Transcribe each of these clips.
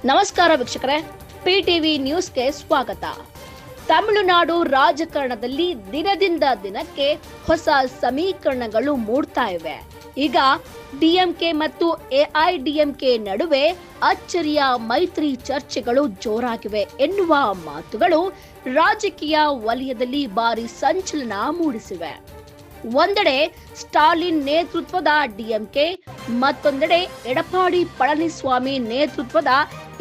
ನಮಸ್ಕಾರ ವೀಕ್ಷಕರೇ, ಪಿಟಿವಿ ನ್ಯೂಸ್ಗೆ ಸ್ವಾಗತ. ತಮಿಳುನಾಡು ರಾಜಕಾರಣದಲ್ಲಿ ದಿನದಿಂದ ದಿನಕ್ಕೆ ಹೊಸ ಸಮೀಕರಣಗಳು ಮೂಡ್ತಾ ಇವೆ. ಈಗ ಡಿಎಂಕೆ ಮತ್ತು ಎಐಡಿಎಂಕೆ ನಡುವೆ ಅಚ್ಚರಿಯ ಮೈತ್ರಿ ಚರ್ಚೆಗಳು ಜೋರಾಗಿವೆ ಎನ್ನುವ ಮಾತುಗಳು ರಾಜಕೀಯ ವಲಯದಲ್ಲಿ ಭಾರಿ ಸಂಚಲನ ಮೂಡಿಸಿವೆ. ಒಂದೆಡೆ ಸ್ಟಾಲಿನ್ ನೇತೃತ್ವದ ಡಿಎಂಕೆ, ಮತ್ತೊಂದೆಡೆ ಎಡಪ್ಪಾಡಿ ಪಳನಿಸ್ವಾಮಿ ನೇತೃತ್ವದ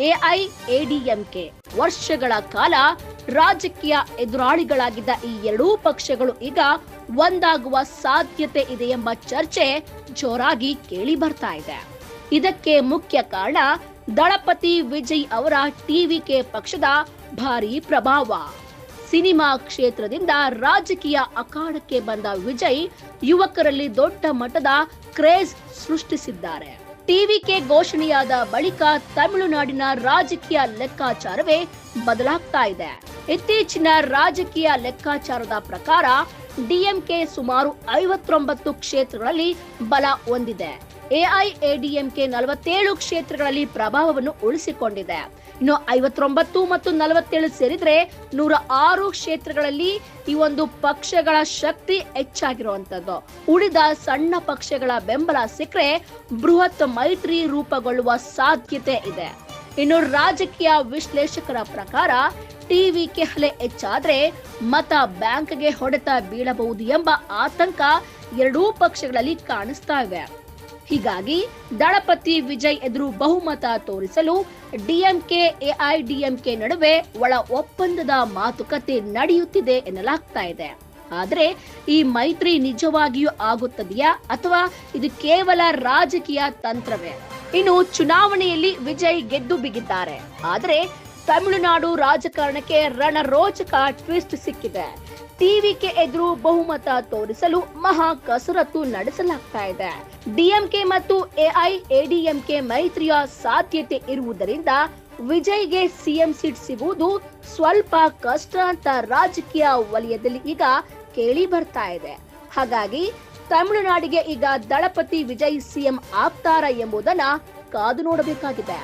ಎಐಎಡಿಎಂಕೆ ವರ್ಷಗಳ ಕಾಲ ರಾಜಕೀಯ ಎದುರಾಳಿಗಳಾಗಿದ್ದ ಈ ಎರಡೂ ಪಕ್ಷಗಳು ಈಗ ಒಂದಾಗುವ ಸಾಧ್ಯತೆ ಇದೆ ಎಂಬ ಚರ್ಚೆ ಜೋರಾಗಿ ಕೇಳಿ ಬರ್ತಾ ಇದೆ. ಇದಕ್ಕೆ ಮುಖ್ಯ ಕಾರಣ ದಳಪತಿ ವಿಜಯ್ ಅವರ ಟಿವಿಕೆ ಪಕ್ಷದ ಭಾರೀ ಪ್ರಭಾವ. ಸಿನಿಮಾ ಕ್ಷೇತ್ರದಿಂದ ರಾಜಕೀಯ ಅಖಾಡಕ್ಕೆ ಬಂದ ವಿಜಯ್ ಯುವಕರಲ್ಲಿ ದೊಡ್ಡ ಮಟ್ಟದ ಕ್ರೇಜ್ ಸೃಷ್ಟಿಸಿದ್ದಾರೆ. ಟಿವಿಕೆ ಘೋಷಣೆಯಾದ ಬಳಿಕ ತಮಿಳುನಾಡಿನ ರಾಜಕೀಯ ಲೆಕ್ಕಾಚಾರವೇ ಬದಲಾಗ್ತಾ ಇದೆ. ಇತ್ತೀಚಿನ ರಾಜಕೀಯ ಲೆಕ್ಕಾಚಾರದ ಪ್ರಕಾರ ಡಿಎಂಕೆ ಸುಮಾರು 59 ಕ್ಷೇತ್ರಗಳಲ್ಲಿ ಬಲ ಹೊಂದಿದೆ. ಎಐಎಡಿಎಂಕೆ 47 ಕ್ಷೇತ್ರಗಳಲ್ಲಿ ಪ್ರಭಾವವನ್ನು ಉಳಿಸಿಕೊಂಡಿದೆ. ಇನ್ನು 59 ಮತ್ತು 47 ಸೇರಿದ್ರೆ 106 ಕ್ಷೇತ್ರಗಳಲ್ಲಿ ಈ ಒಂದು ಪಕ್ಷಗಳ ಶಕ್ತಿ ಹೆಚ್ಚಾಗಿರುವಂತದ್ದು. ಉಳಿದ ಸಣ್ಣ ಪಕ್ಷಗಳ ಬೆಂಬಲ ಸಿಕ್ಕರೆ ಬೃಹತ್ ಮೈತ್ರಿ ರೂಪುಗೊಳ್ಳುವ ಸಾಧ್ಯತೆ ಇದೆ. ಇನ್ನು ರಾಜಕೀಯ ವಿಶ್ಲೇಷಕರ ಪ್ರಕಾರ ಟಿವಿಕೆ ಅಲೆ ಹೆಚ್ಚಾದ್ರೆ ಮತ ಬ್ಯಾಂಕ್ಗೆ ಹೊಡೆತ ಬೀಳಬಹುದು ಎಂಬ ಆತಂಕ ಎರಡೂ ಪಕ್ಷಗಳಲ್ಲಿ ಕಾಣಿಸ್ತಾ ಇವೆ. ಹೀಗಾಗಿ ದಳಪತಿ ವಿಜಯ್ ಎದುರು ಬಹುಮತ ತೋರಿಸಲು ಡಿಎಂಕೆ ಎಐಡಿಎಂಕೆ ನಡುವೆ ಒಳ ಒಪ್ಪಂದದ ಮಾತುಕತೆ ನಡೆಯುತ್ತಿದೆ ಎನ್ನಲಾಗ್ತಾ ಇದೆ. ಆದ್ರೆ ಈ ಮೈತ್ರಿ ನಿಜವಾಗಿಯೂ ಆಗುತ್ತದೆಯಾ ಅಥವಾ ಇದು ಕೇವಲ ರಾಜಕೀಯ ತಂತ್ರವೇ? ಇನ್ನು ಚುನಾವಣೆಯಲ್ಲಿ ವಿಜಯ್ ಗೆದ್ದು ಬಿಗಿದ್ದಾರೆ. ಆದ್ರೆ ತಮಿಳುನಾಡು ರಾಜಕಾರಣಕ್ಕೆ ರಣರೋಚಕ ಟ್ವಿಸ್ಟ್ ಸಿಕ್ಕಿದೆ. ಟಿವಿಕೆ ಎದುರು ಬಹುಮತ ತೋರಿಸಲು ಮಹಾ ಕಸರತ್ತು ನಡೆಸಲಾಗ್ತಾ ಇದೆ. ಡಿಎಂಕೆ ಮತ್ತು ಎಐಎಡಿಎಂಕೆ ಮೈತ್ರಿಯ ಸಾಧ್ಯತೆ ಇರುವುದರಿಂದ ವಿಜಯ್ಗೆ ಸಿಎಂ ಸೀಟ್ ಸಿಗುವುದು ಸ್ವಲ್ಪ ಕಷ್ಟ ಅಂತ ರಾಜಕೀಯ ವಲಯದಲ್ಲಿ ಈಗ ಕೇಳಿ ಬರ್ತಾ ಇದೆ. ಹಾಗಾಗಿ ತಮಿಳುನಾಡಿಗೆ ಈಗ ದಳಪತಿ ವಿಜಯ್ ಸಿಎಂ ಆಗ್ತಾರಾ ಎಂಬುದನ್ನ ಕಾದು ನೋಡಬೇಕಾಗಿದೆ.